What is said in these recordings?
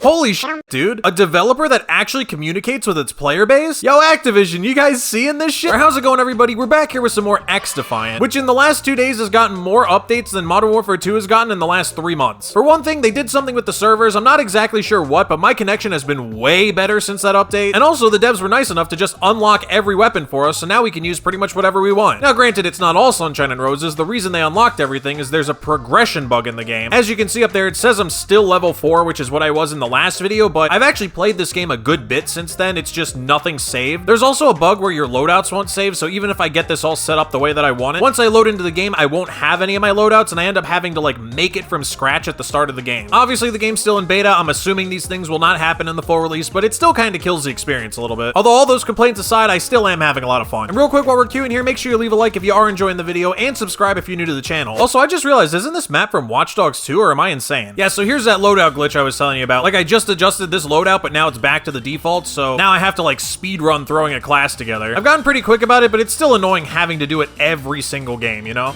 Holy shit, dude. A developer that actually communicates with its player base? Yo, Activision, you guys seeing this shit? Or how's it going, everybody? We're back here with some more XDefiant, which in the last 2 days has gotten more updates than Modern Warfare 2 has gotten in the last 3 months. For one thing, they did something with the servers. I'm not exactly sure what, but my connection has been way better since that update. And also, the devs were nice enough to just unlock every weapon for us, so now we can use pretty much whatever we want. Now, granted, it's not all sunshine and roses. The reason they unlocked everything is there's a progression bug in the game. As you can see up there, it says I'm still level 4, which is what I was in the last video, but I've actually played this game a good bit since then. It's just nothing saved. There's also a bug where your loadouts won't save, so even if I get this all set up the way that I want it, once I load into the game, I won't have any of my loadouts, and I end up having to like make it from scratch at the start of the game. Obviously, the game's still in beta. I'm assuming these things will not happen in the full release, but it still kind of kills the experience a little bit. Although all those complaints aside, I still am having a lot of fun. And real quick, while we're queuing here, make sure you leave a like if you are enjoying the video, and subscribe if you're new to the channel. Also, I just realized, isn't this map from Watch Dogs 2, or am I insane? Yeah, so here's that loadout glitch I was telling you about. Like, I just adjusted this loadout, but now it's back to the default, so now I have to like speed run throwing a class together. I've gotten pretty quick about it, but it's still annoying having to do it every single game, you know?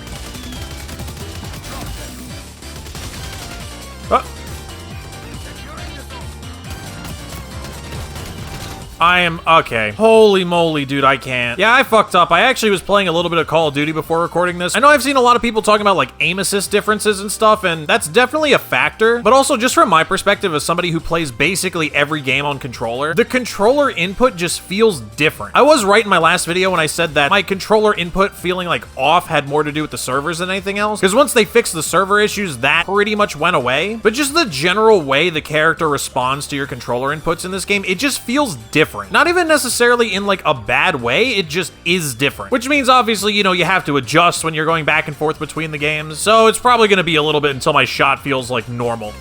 I am okay. Holy moly, dude, I can't. Yeah, I fucked up. I actually was playing a little bit of Call of Duty before recording this. I know I've seen a lot of people talking about like aim assist differences and stuff, and that's definitely a factor. But also, just from my perspective as somebody who plays basically every game on controller, the controller input just feels different. I was right in my last video when I said that my controller input feeling like off had more to do with the servers than anything else. Because once they fixed the server issues, that pretty much went away. But just the general way the character responds to your controller inputs in this game, it just feels different. Not even necessarily in like a bad way, it just is different. Which means obviously, you know, you have to adjust when you're going back and forth between the games. So it's probably gonna be a little bit until my shot feels like normal.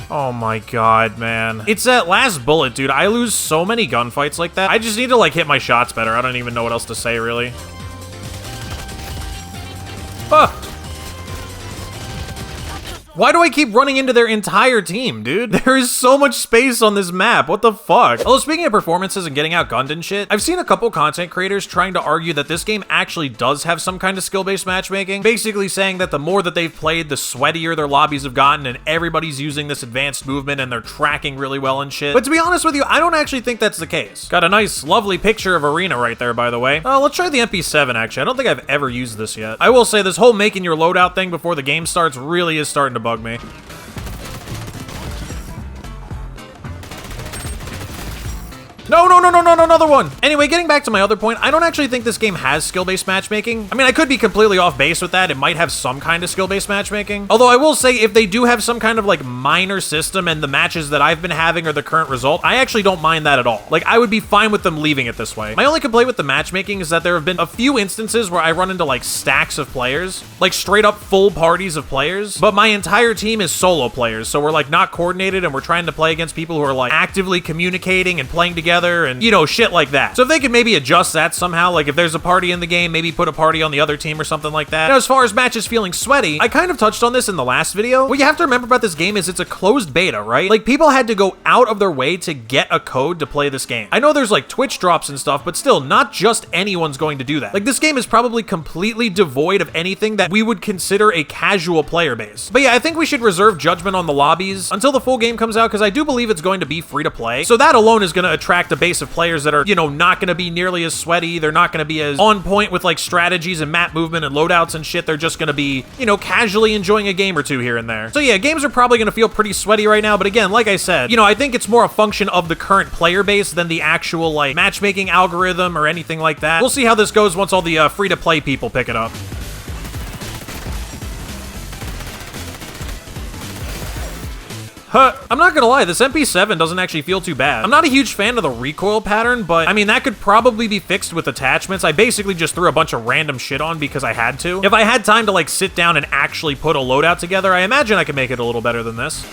Oh my god, man. It's that last bullet, dude. I lose so many gunfights like that. I just need to like hit my shots better. I don't even know what else to say, really. Ah! Why do I keep running into their entire team, dude? There is so much space on this map. What the fuck? Although, speaking of performances and getting outgunned and shit, I've seen a couple content creators trying to argue that this game actually does have some kind of skill-based matchmaking, basically saying that the more that they've played, the sweatier their lobbies have gotten, and everybody's using this advanced movement, and they're tracking really well and shit. But to be honest with you, I don't actually think that's the case. Got a nice, lovely picture of Arena right there, by the way. Let's try the MP7, actually. I don't think I've ever used this yet. I will say, this whole making your loadout thing before the game starts really is starting to bug me. No, another one! Anyway, getting back to my other point, I don't actually think this game has skill-based matchmaking. I mean, I could be completely off base with that. It might have some kind of skill-based matchmaking. Although I will say, if they do have some kind of like minor system and the matches that I've been having are the current result, I actually don't mind that at all. Like, I would be fine with them leaving it this way. My only complaint with the matchmaking is that there have been a few instances where I run into like stacks of players, like straight up full parties of players, but my entire team is solo players, so we're like not coordinated and we're trying to play against people who are like actively communicating and playing together and, you know, shit like that. So if they could maybe adjust that somehow, like if there's a party in the game, maybe put a party on the other team or something like that. Now, as far as matches feeling sweaty, I kind of touched on this in the last video. What you have to remember about this game is it's a closed beta, right? Like, people had to go out of their way to get a code to play this game. I know there's like Twitch drops and stuff, but still, not just anyone's going to do that. Like, this game is probably completely devoid of anything that we would consider a casual player base. But yeah, I think we should reserve judgment on the lobbies until the full game comes out, because I do believe it's going to be free to play. So that alone is going to attract a base of players that are, you know, not going to be nearly as sweaty. They're not going to be as on point with like strategies and map movement and loadouts and shit. They're just going to be, you know, casually enjoying a game or two here and there. So yeah, games are probably going to feel pretty sweaty right now. But again, like I said, you know, I think it's more a function of the current player base than the actual like matchmaking algorithm or anything like that. We'll see how this goes once all the free to play people pick it up. I'm not gonna lie, this MP7 doesn't actually feel too bad. I'm not a huge fan of the recoil pattern, but I mean, that could probably be fixed with attachments. I basically just threw a bunch of random shit on because I had to. If I had time to like sit down and actually put a loadout together, I imagine I could make it a little better than this.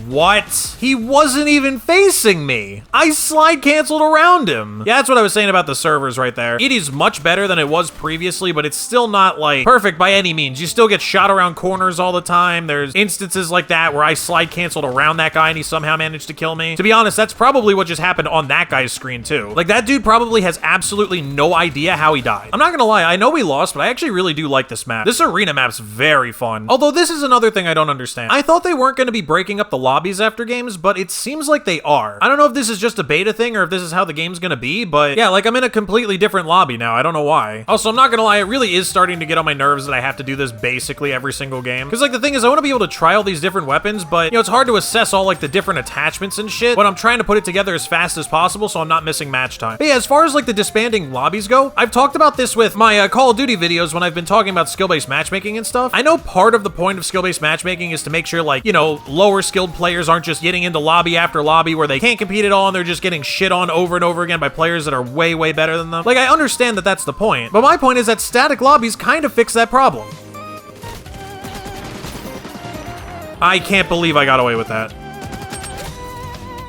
What? He wasn't even facing me. I slide canceled around him. Yeah, that's what I was saying about the servers right there. It is much better than it was previously, but it's still not like perfect by any means. You still get shot around corners all the time. There's instances like that where I slide canceled around that guy and he somehow managed to kill me. To be honest, that's probably what just happened on that guy's screen too. Like, that dude probably has absolutely no idea how he died. I'm not gonna lie, I know we lost, but I actually really do like this map. This arena map's very fun. Although this is another thing I don't understand. I thought they weren't gonna be breaking up the lobbies after games, but it seems like they are. I don't know if this is just a beta thing or if this is how the game's gonna be, but yeah, like, I'm in a completely different lobby now. I don't know why. Also, I'm not gonna lie, it really is starting to get on my nerves that I have to do this basically every single game. Because, like, the thing is, I want to be able to try all these different weapons, but, you know, it's hard to assess all, like, the different attachments and shit when I'm trying to put it together as fast as possible so I'm not missing match time. But yeah, as far as, like, the disbanding lobbies go, I've talked about this with my Call of Duty videos when I've been talking about skill-based matchmaking and stuff. I know part of the point of skill-based matchmaking is to make sure, like, you know, lower skilled players aren't just getting into lobby after lobby where they can't compete at all and they're just getting shit on over and over again by players that are way, way better than them. Like, I understand that that's the point, but my point is that static lobbies kind of fix that problem. I can't believe I got away with that.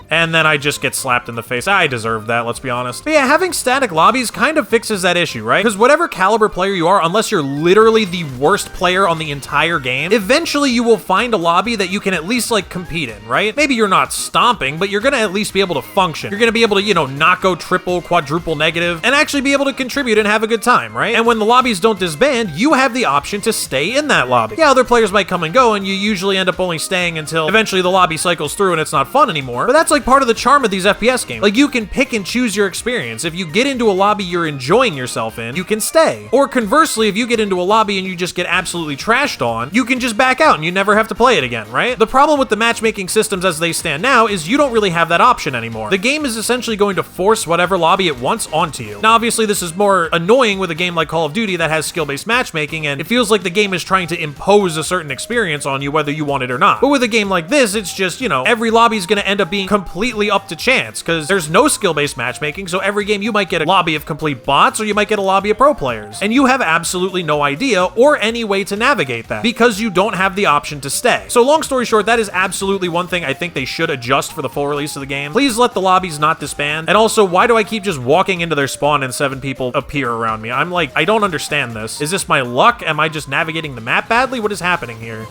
And then I just get slapped in the face. I deserved that, let's be honest. But yeah, having static lobbies kind of fixes that issue, right? Because whatever caliber player you are, unless you're literally the worst player on the entire game, eventually you will find a lobby that you can at least, like, compete in, right? Maybe you're not stomping, but you're gonna at least be able to function. You're gonna be able to, you know, not go triple, quadruple negative, and actually be able to contribute and have a good time, right? And when the lobbies don't disband, you have the option to stay in that lobby. Yeah, other players might come and go, and you usually end up only staying until eventually the lobby cycles through and it's not fun anymore, but that's like part of the charm of these FPS games. Like, you can pick and choose your experience. If you get into a lobby you're enjoying yourself in, you can stay. Or conversely, if you get into a lobby and you just get absolutely trashed on, you can just back out and you never have to play it again, right? The problem with the matchmaking systems as they stand now is you don't really have that option anymore. The game is essentially going to force whatever lobby it wants onto you. Now, obviously, this is more annoying with a game like Call of Duty that has skill-based matchmaking, and it feels like the game is trying to impose a certain experience on you whether you want it or not. But with a game like this, it's just, you know, every lobby is going to end up being completely up to chance, because there's no skill-based matchmaking, so every game you might get a lobby of complete bots, or you might get a lobby of pro players. And you have absolutely no idea or any way to navigate that, because you don't have the option to stay. So long story short, that is absolutely one thing I think they should adjust for the full release of the game. Please let the lobbies not disband. And also, why do I keep just walking into their spawn and 7 people appear around me? I'm like, I don't understand this. Is this my luck? Am I just navigating the map badly? What is happening here?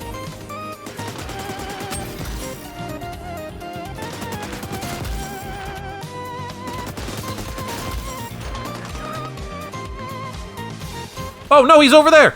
Oh, no, he's over there.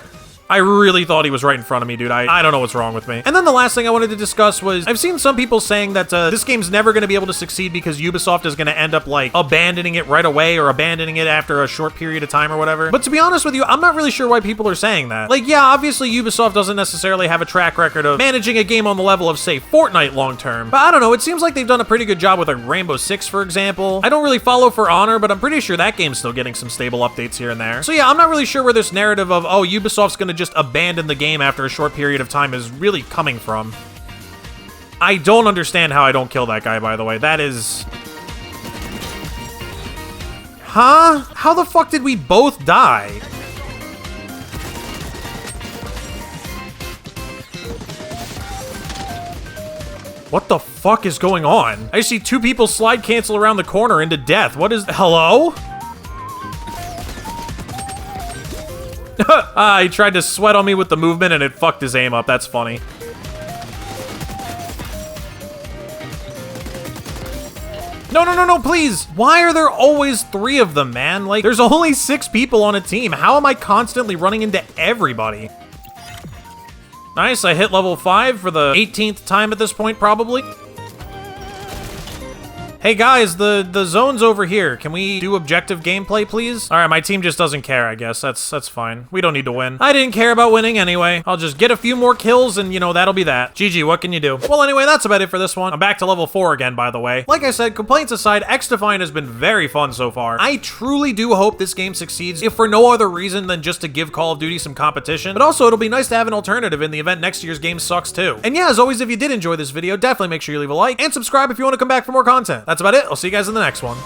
I really thought he was right in front of me, dude. I don't know what's wrong with me. And then the last thing I wanted to discuss was, I've seen some people saying that this game's never going to be able to succeed because Ubisoft is going to end up, like, abandoning it right away or abandoning it after a short period of time or whatever. But to be honest with you, I'm not really sure why people are saying that. Like, yeah, obviously Ubisoft doesn't necessarily have a track record of managing a game on the level of, say, Fortnite long term. But I don't know, it seems like they've done a pretty good job with, like, Rainbow Six, for example. I don't really follow For Honor, but I'm pretty sure that game's still getting some stable updates here and there. So yeah, I'm not really sure where this narrative of, oh, Ubisoft's going to just abandon the game after a short period of time is really coming from. I don't understand how I don't kill that guy, by the way. That is... Huh? How the fuck did we both die? What the fuck is going on? I see 2 people slide cancel around the corner into death. What is... Hello? He tried to sweat on me with the movement and it fucked his aim up. That's funny. No, no, no, no, please! Why are there always 3 of them, man? Like, there's only 6 people on a team. How am I constantly running into everybody? Nice, I hit level 5 for the 18th time at this point, probably. Hey guys, the zone's over here. Can we do objective gameplay, please? All right, my team just doesn't care, I guess. That's fine. We don't need to win. I didn't care about winning anyway. I'll just get a few more kills and, you know, that'll be that. GG, what can you do? Well, anyway, that's about it for this one. I'm back to level 4 again, by the way. Like I said, complaints aside, XDefiant has been very fun so far. I truly do hope this game succeeds, if for no other reason than just to give Call of Duty some competition. But also, it'll be nice to have an alternative in the event next year's game sucks too. And yeah, as always, if you did enjoy this video, definitely make sure you leave a like and subscribe if you want to come back for more content. That's about it. I'll see you guys in the next one.